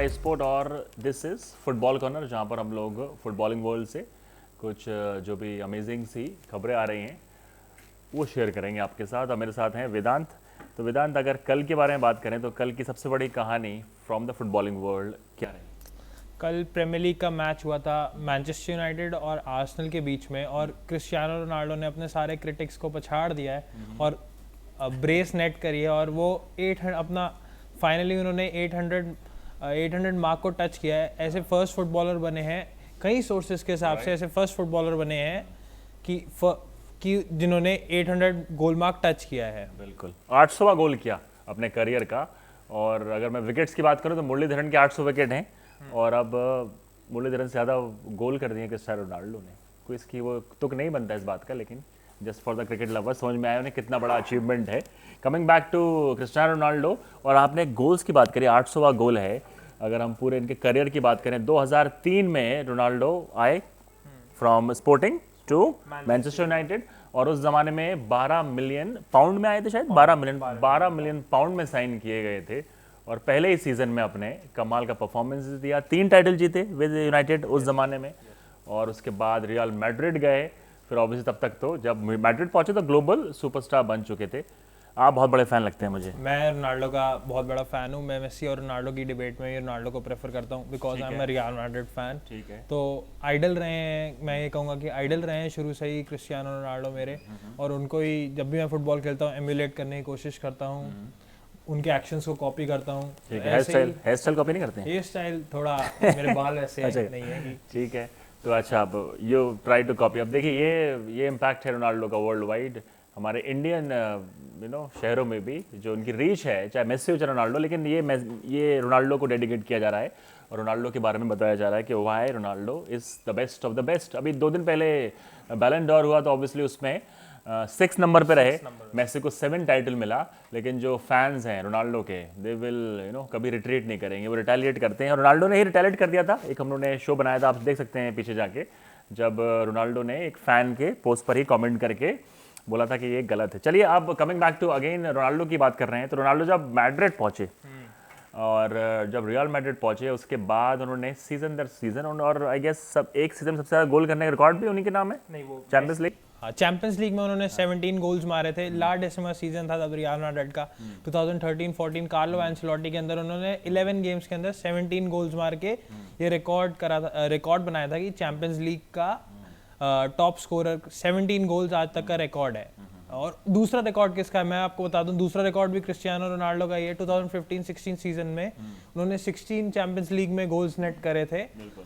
Sky sport और this is football corner, जहाँ पर हम लोग फुटबॉलिंग वर्ल्ड से कुछ जो भी अमेजिंग सी खबरें आ रही हैं वो शेयर करेंगे आपके साथ। और मेरे साथ हैं वेदांत। तो वेदांत, अगर कल के बारे में बात करें तो कल की सबसे बड़ी कहानी फ्रॉम द फुटबॉलिंग वर्ल्ड क्या रही? कल प्रीमियर लीग का मैच हुआ था मैनचेस्टर यूनाइटेड और आर्सेनल के बीच में, और क्रिस्टियानो रोनाल्डो ने अपने सारे क्रिटिक्स को पछाड़ दिया है और ब्रेस नेट करी है, और वो 800 अपना फाइनली उन्होंने 800 मार्क को टच किया है। ऐसे फर्स्ट फुटबॉलर बने हैं, कई सोर्सेज के हिसाब से ऐसे फर्स्ट फुटबॉलर बने हैं कि जिन्होंने 800 गोल मार्क टच किया है। बिल्कुल, 800वां गोल किया अपने करियर का। और अगर मैं विकेट्स की बात करूं तो मुरलीधरन के 800 विकेट हैं, और अब मुरलीधरन से ज़्यादा गोल कर दिए क्रिस्टियानो रोनाल्डो ने। कोई इसकी वो तुक नहीं बनता इस बात का, लेकिन just for the cricket lover समझ में आया उन्हें कितना बड़ा अचीवमेंट है। Coming back to Cristiano Ronaldo, और आपने गोल्स की बात करी, 800वां गोल है। अगर हम पूरे इनके करियर की बात करें, 2003 में रोनाल्डो आए from Sporting to Manchester United, और उस जमाने में 12 मिलियन पाउंड में आए थे, शायद 12 मिलियन पाउंड में साइन किए गए थे। और पहले ही सीजन में अपने कमाल का परफॉर्मेंस दिया, 3 टाइटल जीते विद यूनाइटेड उस जमाने में। और उसके बाद रियल मैड्रिड गए, फिर ऑब्वियसली तब तक तो जब मैड्रिड पहुंचे तो ग्लोबल सुपरस्टार बन चुके थे। आप बहुत बड़े फैन लगते हैं मुझे। मैं रोनाल्डो का बहुत बड़ा फैन हूँ। मैं मेसी और रोनाल्डो की डिबेट में रोनाल्डो को प्रेफर करता हूँ, because I am a real Madrid fan. ठीक है। तो आइडल रहे हैं, मैं ये कहूँगा कि आइडल रहे हैं शुरू से ही क्रिस्टियानो रोनाल्डो मेरे, और उनको ही जब भी मैं फुटबॉल खेलता हूँ एम्यूलेट करने की कोशिश करता हूँ, उनके एक्शंस को कॉपी करता हूँ। हेयर स्टाइल कॉपी नहीं करते हैं? हेयर स्टाइल थोड़ा मेरे बाल ऐसे नहीं है कि ठीक है। तो अच्छा, अब यू ट्राई टू कॉपी। अब देखिए ये इम्पैक्ट है रोनाल्डो का वर्ल्ड वाइड, हमारे इंडियन शहरों में भी जो उनकी रीच है, चाहे मेसी हो चाहे रोनाल्डो, लेकिन ये रोनाल्डो को डेडिकेट किया जा रहा है और रोनाल्डो के बारे में बताया जा रहा है कि why Ronaldo is the best of the best. अभी 2 दिन पहले बैलन डॉर हुआ तो ऑब्वियसली उसमें 6 नंबर पे रहे, मेसी को 7 टाइटल मिला। लेकिन जो फैंस हैं रोनाल्डो के, दे विल कभी रिट्रीट नहीं करेंगे, वो रिटेलिएट करते हैं। और रोनाल्डो ने ही रिटेलिएट कर दिया था। एक हम लोगों ने शो बनाया था, आप देख सकते हैं पीछे जाके, जब रोनाल्डो ने एक फ़ैन के पोस्ट पर ही कमेंट करके बोला था कि ये गलत है। चलिए, अब coming back to again Ronaldo की बात कर रहे हैं, तो रोनाल्डो जब मैड्रिड पहुंचे और जब रियल मैड्रिड पहुंचे, उसके बाद उन्होंने सीजन दर सीजन, और आई गेस सब एक सीजन सबसे ज़्यादा गोल करने का रिकॉर्ड भी उन्हीं के नाम है, नहीं, वो चैंपियंस लीग। चैंपियंस लीग में उन्होंने 17 गोल्स मारे थे। ला डेसिमा सीजन था तब रियल मैड्रिड का, 2013-14 कार्लो एंसेलोटी के अंदर उन्होंने 11 गेम्स के अंदर 17 गोल्स मार के ये रिकॉर्ड बनाया था कि चैंपियंस लीग का टॉप स्कोरर 17 गोल्स आज तक का रिकॉर्ड है। और दूसरा रिकॉर्ड किसका है मैं आपको बता दूं, दूसरा रिकॉर्ड भी क्रिस्टियानो रोनाल्डो का ही है। 2015-16 सीजन में उन्होंने 16 चैंपियंस लीग में गोल्स नेट करे थे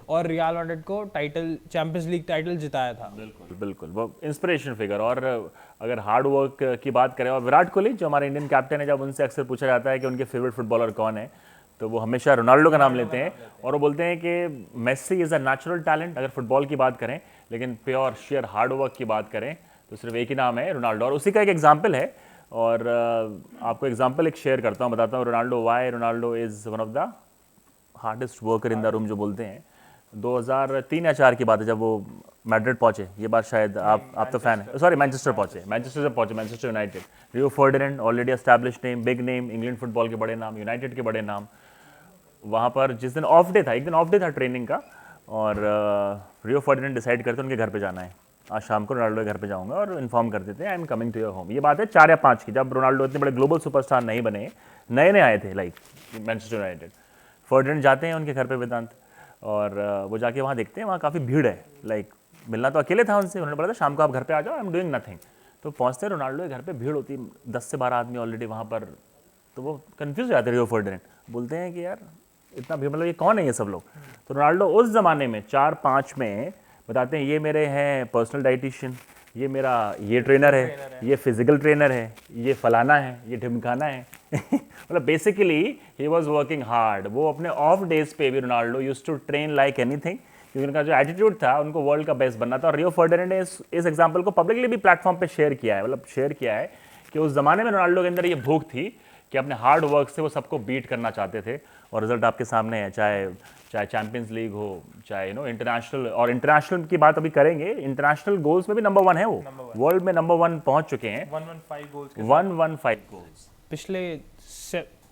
और रियल मैड्रिड को चैंपियंस लीग टाइटल जिताया था। बिल्कुल वो इंस्पिरेशन फिगर। और अगर हार्ड वर्क की बात करें, और विराट कोहली जो हमारे इंडियन कैप्टन है, जब उनसे अक्सर पूछा जाता है कि उनके फेवरेट फुटबॉलर कौन है, तो वो हमेशा रोनाल्डो का नाम लेते हैं। और वो बोलते हैं कि Messi is a natural talent अगर फुटबॉल की बात करें, लेकिन प्योर शेयर हार्ड वर्क की बात करें तो सिर्फ एक ही नाम है, रोनाल्डो। और उसी का एक एग्जाम्पल है, और आपको एग्जाम्पल एक शेयर करता हूँ, बताता हूँ Ronaldo why Ronaldo is one of the hardest worker in the room जो बोलते हैं। 2003 या 4 की बात है, जब वो मैड्रिड पहुंचे, ये बात शायद आप तो फैन है, सॉरी मैनचेस्टर पहुंचे, Manchester United. Rio Ferdinand already established name, big name, England football के बड़े नाम, यूनाइटेड के बड़े नाम। वहाँ पर जिस दिन ऑफ डे था, एक दिन ऑफ डे था ट्रेनिंग का, और रियो फर्डिनेंड डिसाइड करते उनके घर पे जाना है, आज शाम को रोनाल्डो के घर पे जाऊंगा, और इन्फॉर्म कर देते हैं I am coming to your home. ये बात है 4 या 5 की, जब रोनाल्डो इतने बड़े ग्लोबल सुपरस्टार नहीं बने, नए आए थे लाइक मैनचेस्टर यूनाइटेड। फर्डिनेंड जाते हैं उनके घर पे वेदांत, और वो जाके वहाँ देखते हैं वहाँ काफ़ी भीड़ है, लाइक मिलना तो अकेले था उनसे, उन्होंने बोला था शाम को आप घर पे आ जाओ, आई एम डूइंग नथिंग। तो पहुँचते हैं रोनाल्डो के घर पे, भीड़ होती है 10 से 12 आदमी ऑलरेडी वहाँ पर। तो वो कन्फ्यूज हो जाते हैं, रियो फर्डिनेंड बोलते हैं कि यार इतना भीड़, मतलब ये कौन है ये सब लोग। तो रोनाल्डो उस ज़माने में 4-5 में बताते हैं ये मेरे हैं पर्सनल डाइटिशियन, ये मेरा ये ट्रेनर है, ये फिजिकल ट्रेनर है, ये फलाना है, ये ढिमकाना है। मतलब basically he was working hard. वो अपने ऑफ डेज पे भी Ronaldo used to train like anything, क्योंकि उनका जो एटीट्यूड था, उनको वर्ल्ड का बेस्ट बनना था। और रियो फर्डिनेंड ने इस एग्जाम्पल को पब्लिकली भी प्लेटफॉर्म पे शेयर किया है, मतलब शेयर किया है कि उस जमाने में रोनाल्डो के अंदर ये भूख थी कि अपने हार्ड वर्क से वो सबको बीट करना चाहते थे, और रिजल्ट आपके सामने है। चाहे चैंपियंस लीग हो, चाहे इंटरनेशनल, और इंटरनेशनल की बात अभी करेंगे, इंटरनेशनल गोल्स में भी नंबर 1 है, वो वर्ल्ड में नंबर 1 पहुंच चुके हैं, 115 गोल्स। पिछले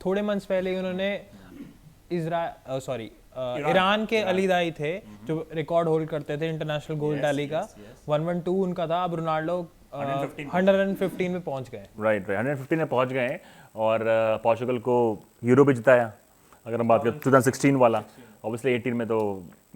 थोड़े मंथ्स पहले ही उन्होंने ईरान के अली दाई थे जो रिकॉर्ड होल्ड करते थे इंटरनेशनल गोल टैली का 112 उनका था। अब रोनाल्डो 115 में पहुंच गए। राइट 115 में पहुंच गए हैं और पोर्चुगल को यूरो भी जिताया। अगर हम बात करें 2016 वाला, ऑब्वियसली 18 में तो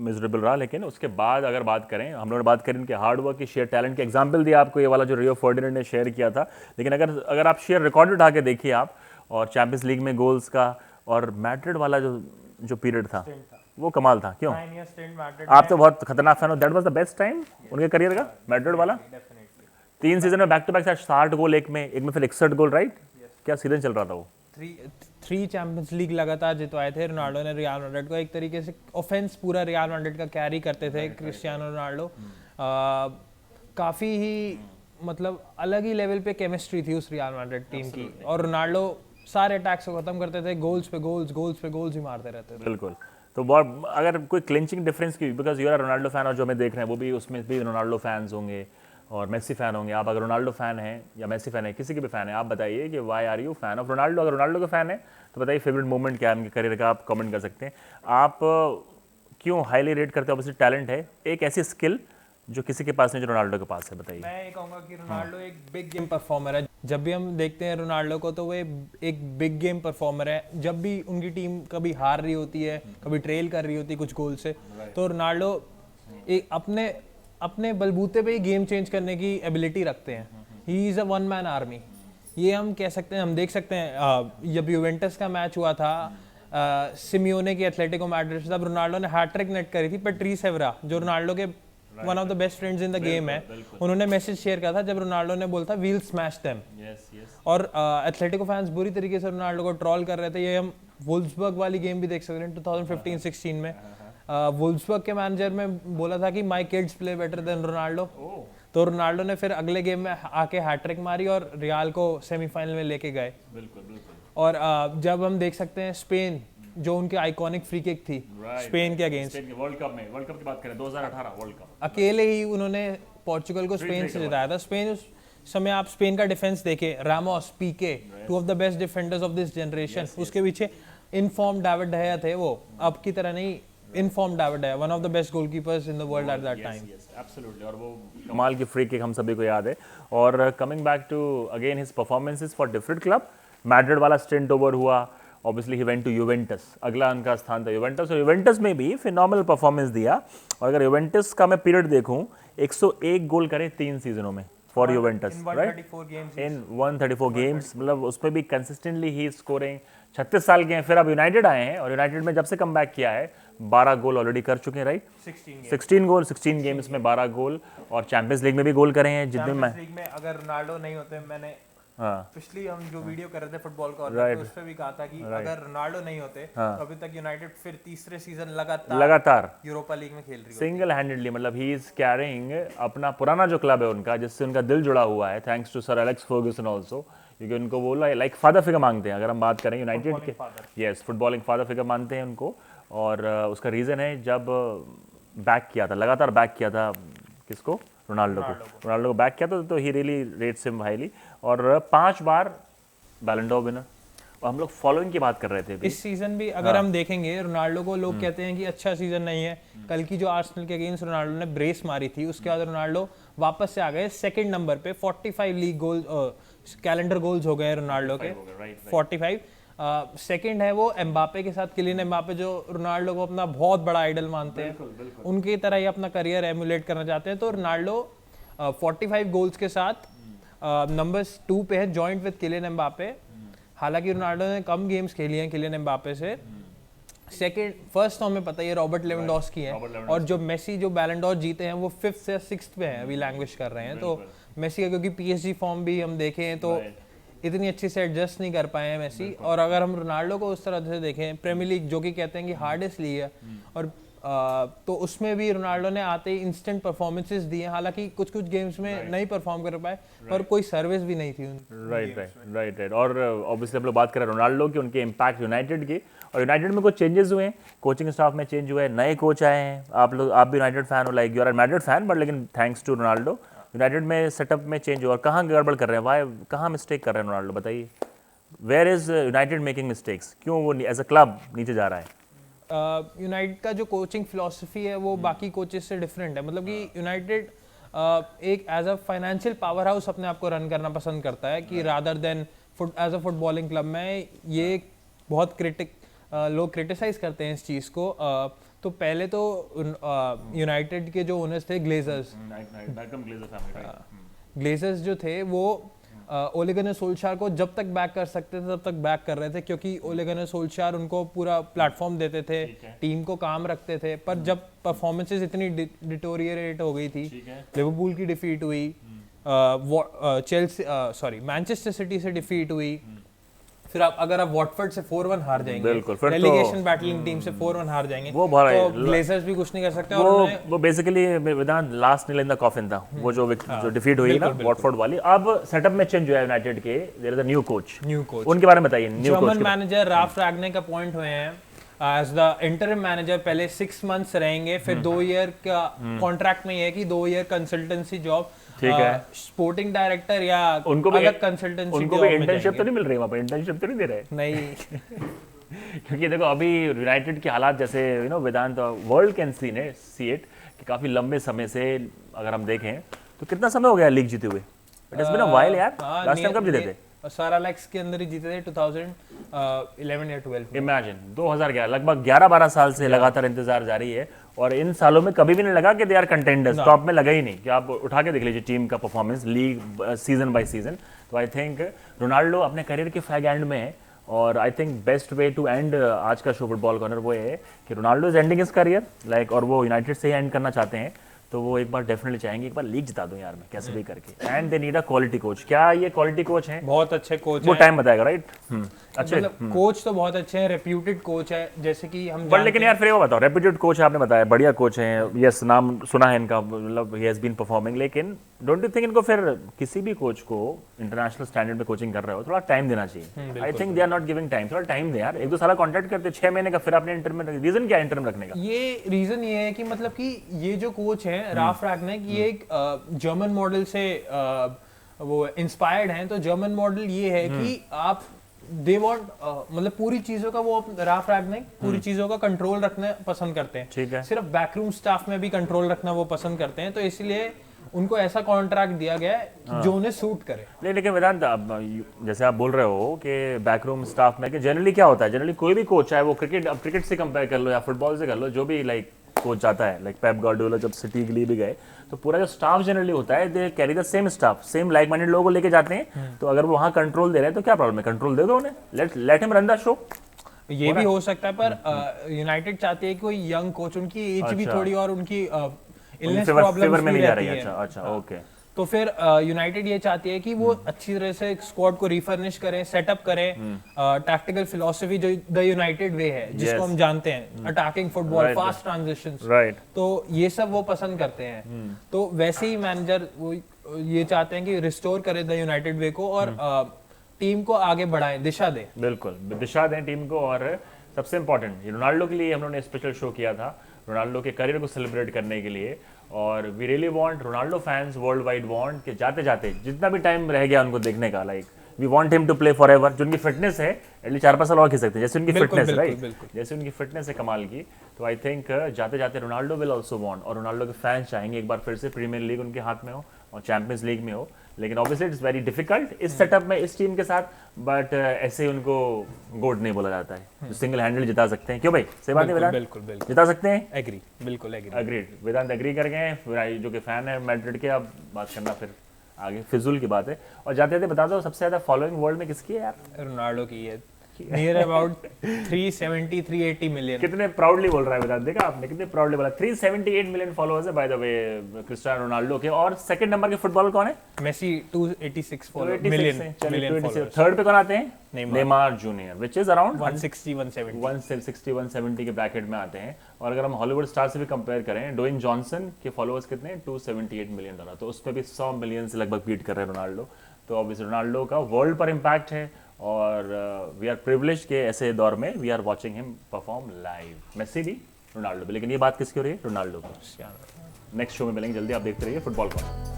मिजरेबल रहा, लेकिन उसके बाद अगर बात करें, हम लोगों ने बात करें उनके हार्ड वर्क की, शेयर टैलेंट के एग्जांपल दिया आपको, ये वाला जो रियो फर्डिनेंड ने शेयर किया था। लेकिन अगर आप शेयर रिकॉर्ड उठा के देखिए आप, और चैंपियंस लीग में गोल्स का, और मैड्रिड वाला जो पीरियड था वो कमाल था। क्यों? आप तो बहुत खतरनाक फैन हो। That was the best time उनके करियर का, मैड्रिड वाला। 3 सीजन में बैक टू बैक 60 गोल, एक में फिर 61 गोल, राइट? क्या सीजन चल रहा था वो। 3 चैंपियंस लीग लगातार जितवाए थे रोनाल्डो ने रियल मैड्रिड को। एक तरीके से ऑफेंस पूरा रियल मैड्रिड का कैरी करते थे क्रिस्टियानो रोनाल्डो। काफ़ी ही मतलब अलग ही लेवल पे केमिस्ट्री थी उस रियल मैड्रिड टीम की, और रोनाल्डो सारे अटैक्स को खत्म करते थे, गोल्स पे गोल्स ही मारते रहते थे। बिल्कुल। तो बहुत अगर कोई क्लिंचिंग डिफरेंस की, because you are Ronaldo fan, और जो हमें देख रहे हैं वो भी, उसमें भी रोनाल्डो फैंस होंगे और मेसी फैन होंगे। आप अगर रोनाल्डो फैन हैं या मेसी फैन है, किसी के भी फैन है, आप बताइए कि why are you fan of Ronaldo. अगर रोनाल्डो का फैन है तो बताइए फेवरेट मोमेंट क्या है उनके करियर का, आप कमेंट कर सकते हैं। आप क्यों हाईली रेट करते हो? ऑब्वियसली टैलेंट है, एक ऐसी स्किल जो किसी के पास नहीं, जो रोनाल्डो के पास है, बताइए। मैं ये कहूँगा कि रोनाल्डो एक बिग गेम परफॉर्मर है। जब भी हम देखते हैं रोनाल्डो को तो वो एक बिग गेम परफॉर्मर है। जब भी उनकी टीम कभी हार रही होती है, कभी ट्रेल कर रही होती है कुछ गोल से, तो रोनाल्डो एक अपने बलबूते पे ही गेम चेंज करने की एबिलिटी रखते हैं। He is a one man army, ये हम कह सकते हैं। हम देख सकते हैं जब यूवेंटस का मैच हुआ था सिमियोने की एथलेटिको मैड्रिड से, तब रोनाल्डो ने हैट्रिक नेट करी थी। पैट्रिस एवरा जो रोनाल्डो के one of the best friends in the game है, उन्होंने मैसेज शेयर किया था जब रोनाल्डो ने बोला था वील स्मैश देम। और एथलेटिको फैंस बुरी तरीके से रोनाल्डो को ट्रोल कर रहे थे। ये हम वुल्फ्सबर्ग वाली गेम भी देख सकते हैं 2015-16 में। वुल्फ्सबर्ग के मैनेजर में बोला था कि my kids play better than Ronaldo, तो रोनाल्डो ने फिर अगले गेम में आके हैट्रिक मारी और रियाल को सेमीफाइनल में लेके गए। और जब हम देख सकते हैं स्पेन, जो उनकी आइकॉनिक फ्री किक थी स्पेन के अगेंस्ट, वर्ल्ड कप की बात करें 2018 वर्ल्ड कप, अकेले ही उन्होंने पोर्चुगल को स्पेन से जिताया था। स्पेन उस समय, आप स्पेन का डिफेंस देखें, Ramos, Pique, 2 of the best defenders of this generation. उसके पीछे इनफॉर्म डेविड डहया थे, वो अब की तरह नहीं, in form David de Gea, one of the best goalkeepers in the world at that time. Absolutely, और वो कमाल की फ्री किक हम सभी को याद है। और coming back to again his performances for different club, Madrid वाला स्टेंट ओवर हुआ, obviously he went to Juventus, अगला उनका स्थान था यूवेंटस, और यूवेंटस में भी फिनोमिनल परफॉर्मेंस दिया। और अगर यूवेंटस का मैं पीरियड देखूं, 101 गोल करे 3 सीजनों में for Juventus, right, in 134 games, मतलब उसमें भी कंसिस्टेंटली ही स्कोरिंग। 36 साल के हैं, फिर अब यूनाइटेड आए हैं, और यूनाइटेड में जब से कम बैक किया है 12 गोल ऑलरेडी कर चुके हैं, राइट, 16 गोल, 16 गेम्स में 12 गोल, और चैंपियंस लीग में भी गोल करे हैं जितने में। लीग में अगर रोनाल्डो नहीं होते, मैंने पिछली हम जो वीडियो कर रहे थे फुटबॉल का, तो उस पे भी कहा था कि अगर रोनाल्डो नहीं होते तो अभी तक यूनाइटेड फिर तीसरे सीजन लगातार यूरोपा लीग में खेल रही है सिंगल हैंडेडली। मतलब ही इज कैरिंग अपना पुराना जो क्लब है उनका, जिससे उनका दिल जुड़ा हुआ है, thanks to sir Alex Ferguson also, क्योंकि उनको वो लाइक फादर फिगर मांगते हैं। अगर हम बात करें यूनाइटेड के, यस, फुटबॉलिंग फादर फिगर मानते हैं उनको। और उसका रीज़न है, जब बैक किया था, लगातार बैक किया था किसको, रोनाल्डो को बैक किया था, तो he really rates him highly. और 5 बार बैलन डोर विनर। और हम लोग फॉलोइंग की बात कर रहे थे इस सीजन भी, अगर हम देखेंगे रोनाल्डो को, लोग कहते हैं कि अच्छा सीजन नहीं है। कल की जो आर्सेनल के अगेंस्ट रोनाल्डो ने ब्रेस मारी थी, उसके बाद रोनाल्डो वापस से आ गए सेकंड नंबर पे, 45 लीग गोल कैलेंडर गोल्स हो गए रोनाल्डो के, 45। सेकंड है वो एम्बापे के साथ, किलियन एम्बापे, जो रोनाल्डो को अपना बहुत बड़ा आइडल मानते हैं, उनकी तरह ही अपना करियर एमुलेट करना चाहते हैं। तो रोनाल्डो 45 गोल्स के साथ नंबर 2 पे है, जॉइंट विद किलियन एम्बापे। हालांकि रोनाल्डो ने कम गेम्स खेली हैं किलियन एम्बापे से। फर्स्ट तो हमें पता ही है रॉबर्ट लेवेंडोस्की है, और जो मेसी जो बैलन डॉर जीते हैं वो 5th से 6th पे हैं, अभी लैंग्वेज कर रहे हैं। तो मेसी का क्योंकि पीएसजी फॉर्म भी हम देखें तो इतनी अच्छी से एडजस्ट नहीं कर पाए हैं मेसी। और अगर हम रोनाल्डो को उस तरह से देखें, प्रीमियर लीग जो कि कहते हैं कि हार्डेस्ट लीग है, और तो उसमें भी रोनाल्डो ने आते ही इंस्टेंट परफॉर्मेंसेस दिए। हालांकि कुछ गेम्स में नहीं परफॉर्म कर पाए, पर कोई सर्विस भी नहीं थी राइट। और ऑब्वियसली हम लोग बात कर रहे हैं रोनाल्डो की, उनके इम्पैक्ट यूनाइटेड के, और यूनाइटेड में कुछ चेंजेस हुए हैं, कोचिंग स्टाफ में चेंज हुआ है, नए कोच आए हैं। आप भी यूनाइटेड फैन हो, like you are Madrid fan, but लेकिन थैंक्स टू रोनाल्डो यूनाइटेड में सेटअप में चेंज हुआ। और कहाँ गड़बड़ कर रहे हैं, वाई, कहाँ मिस्टेक कर रहे हैं रोनाल्डो, बताइए। Where is United making mistakes, क्यों वो एज अ क्लब नीचे जा रहा है? यूनाइटेड का जो कोचिंग फिलॉसफी है वो बाकी कोचेस से डिफरेंट है, मतलब कि यूनाइटेड एक as a financial powerhouse अपने आप को रन करना पसंद करता है कि rather than as a footballing club में। ये बहुत लोग क्रिटिसाइज करते हैं इस चीज़ को। तो पहले तो यूनाइटेड के जो ओनर्स थे ग्लेजर्स जो थे वो ओले गुनर सोल्शायर को जब तक बैक कर सकते थे तब तक बैक कर रहे थे, क्योंकि ओले गुनर सोल्शायर उनको पूरा प्लेटफॉर्म देते थे, टीम को काम रखते थे। पर जब परफॉर्मेंसेस इतनी डिटोरिएट हो गई थी, लिवरपूल की डिफीट हुई, मैनचेस्टर सिटी से डिफीट हुई, फिर अगर आप वॉटफोर्ड से 4-1 हार जाएंगे, रेलीगेशन बैटलिंग टीम से 4-1 हार जाएंगे, वो तो ग्लेजर्स भी कुछ नहीं कर सकते। वो बेसिकली वेदांत last nail in the coffin था, वो जो डिफीट हुई ना वॉटफोर्ड वाली। अब सेटअप में चेंज हुआ है यूनाइटेड के, there is a new coach, उनके बारे में बताइए। New coach German manager Ralf Rangnick appoint हुए हैं एज द इंटरिम मैनेजर। पहले 6 मंथ्स रहेंगे, फिर 2 ईयर का कॉन्ट्रैक्ट में ये है कि 2 ईयर कंसल्टेंसी जॉब, ठीक है, स्पोर्टिंग डायरेक्टर या उनको भी अलग कंसल्टेंसी, उनको भी इंटर्नशिप तो नहीं मिल रही वहाँ पे, इंटर्नशिप तो नहीं दे रहे नहीं क्योंकि देखो अभी यूनाइटेड के हालात जैसे वेदांत वर्ल्ड कैन सी इट कि काफी लंबे समय से अगर हम देखें तो कितना समय हो गया लीग जीते हुए? It has been a while यार। लास्ट टाइम कब जीते थे? सर एलेक्स के अंदर ही जीते थे 2011 या 12। इमेजिन 2011, लगभग 11-12 साल से लगातार इंतजार जारी है और इन सालों में कभी भी नहीं लगा कि दे आर कंटेंडर्स, टॉप में लगा ही नहीं। कि आप उठा के देख लीजिए टीम का performance league season by season. तो आई थिंक रोनाल्डो अपने करियर के फैग एंड में है और I think best way to end आज का शो फुटबॉल कॉर्नर वो है कि Ronaldo is ending his career like, और वो यूनाइटेड से ही एंड करना चाहते हैं। तो वो एक बार डेफिनेटली चाहेंगे एक बार लीग जिता दूं यार मैं कैसे भी करके, and they need a quality coach. क्या ये क्वालिटी कोच हैं? बहुत अच्छे कोच वो टाइम बताएगा, राइट? अच्छे मतलब कोच तो बहुत अच्छे हैं, रेप्यूटेड कोच है, जैसे कि हम बट लेकिन यार फिर वो बताओ, रेप्यूटेड कोच है आपने बताया, बढ़िया कोच हैं, यस नाम सुना है इनका, मतलब ही हैज बीन परफॉर्मिंग, लेकिन डोंट यू थिंक इनको फिर किसी भी कोच को इंटरनेशनल स्टैंडर्ड पे कोचिंग कर रहे हो थोड़ा टाइम देना चाहिए? I think they are not giving time, थोड़ा टाइम दे यार। 1-2 साल कॉन्ट्रैक्ट करते 6 महीने का, फिर आपने इंटरम में, रीजन क्या है इंटरम रखने का? ये रीजन ये है कि मतलब कि ये जो कोच है राल्फ रैग्निक, ये एक जर्मन मॉडल से वो इंस्पायर्ड हैं। तो जर्मन मॉडल ये है कि आप दे वांट मतलब पूरी चीजों का, वो राल्फ रैग्निक पूरी चीजों का कंट्रोल रखना पसंद करते हैं। ठीक है, सिर्फ बैकरूम स्टाफ में भी कंट्रोल रखना वो पसंद करते हैं, तो इसलिए उनको ऐसा कॉन्ट्रैक्ट दिया गया है जो उन्हें सूट करे। लेकिन वेदांत जैसे आप बोल रहे हो कि बैकरूम स्टाफ में, कि जनरली क्या होता है, जनरली कोई भी कोच है वो क्रिकेट से कंपेयर कर लो या फुटबॉल से कर लो, जो भी लाइक कोच जाता है, लाइक पेप गार्डियोला जब सिटी के लिए भी गए तो पूरा जो स्टाफ जनरली होता है they carry the same staff, same like minded लोगों को लेके जाते हैं। तो अगर वो वहाँ कंट्रोल दे रहे हैं तो क्या प्रॉब्लम है? कंट्रोल दे दो उन्हें, let him run the show. ये भी हो सकता है, पर यूनाइटेड चाहती है कि कोई यंग कोच, उनकी एज भी थोड़ी और उनकी इलनेस प्रॉब्लम्स में नहीं जा रही है। अच्छा अच्छा, ओके। तो फिर यूनाइटेड ये चाहती है कि वो अच्छी तरह से स्क्वाड को रिफर्निश करें, सेटअप करें, टैक्टिकल फिलॉसफी जो द यूनाइटेड वे है जिसको हम जानते हैं, अटैकिंग फुटबॉल, फास्ट ट्रांजिशंस, तो ये सब वो पसंद करते हैं। तो वैसे ही मैनेजर वो ये चाहते हैं कि रिस्टोर करे द यूनाइटेड वे को और टीम को आगे बढ़ाएं, दिशा दें। बिल्कुल दिशा दें टीम को। और सबसे इंपॉर्टेंट रोनाल्डो के लिए हम लोगों ने स्पेशल शो किया था, रोनाल्डो के करियर को सेलिब्रेट करने के लिए। और we really want, Ronaldo fans worldwide want कि जाते जाते जितना भी टाइम रह गया उनको देखने का, like we want him to play forever. जो उनकी फिटनेस है एटलीस्ट 4-5 साल और खेल सकते हैं, जैसे उनकी फिटनेस है, राइट? जैसे उनकी फिटनेस है कमाल की। तो आई थिंक जाते जाते रोनाल्डो विल ऑल्सो वांट, और रोनाल्डो के फैंस चाहेंगे एक बार फिर से प्रीमियर लीग उनके हाथ में हो और चैंपियंस लीग में हो। लेकिन ऑब्वियसली इट्स वेरी डिफिकल्ट इस सेटअप में, इस टीम के साथ, बट ऐसे ही उनको गोड नहीं बोला जाता है, जो सिंगल हैंडल जिता सकते हैं। क्यों भाई, सही बात नहीं वेदांत? बिल्कुल जिता सकते हैं, एग्री, बिल्कुल एग्री, अग्रीड। वेदांत एग्री कर गए, फिर जो कि फैन है मैड्रिड के, अब बात करना फिर आगे फिजूल की बात है। और जाते जाते बता दो सबसे ज्यादा फॉलोइंग वर्ल्ड में किसकी है यार? रोनाल्डो की है, नियर अबाउट 370-380 मिलियन। कितने प्राउडली बोल रहा है वेदांत, देखा आपने कितने प्राउडली बोला। 378 मिलियन फॉलोअर्स है by the way Cristiano Ronaldo के। और सेकंड नंबर के फुटबॉलर कौन है? Messi, 286 million. थर्ड पे कौन आते हैं? Neymar junior, which is around 160-170 के ब्रैकेट में आते हैं। और अगर हम हॉलीवुड स्टार से भी कंपेयर करें, डोइन जॉनसन के फॉलोअर्स कितने हैं? 278 मिलियन डॉलर। तो उस पे भी 100 मिलियन से लगभग बीट कर रहे हैं रोनाल्डो। तो ऑब्वियसली रोनाल्डो का वर्ल्ड पर इम्पैक्ट है और वी आर प्रिविलेज्ड के ऐसे दौर में we are watching him perform live. Messi भी, रोनाल्डो भी, लेकिन ये बात किसकी हो रही है? रोनाल्डो की। नेक्स्ट शो में मिलेंगे जल्दी, आप देखते रहिए फुटबॉल कॉर्नर।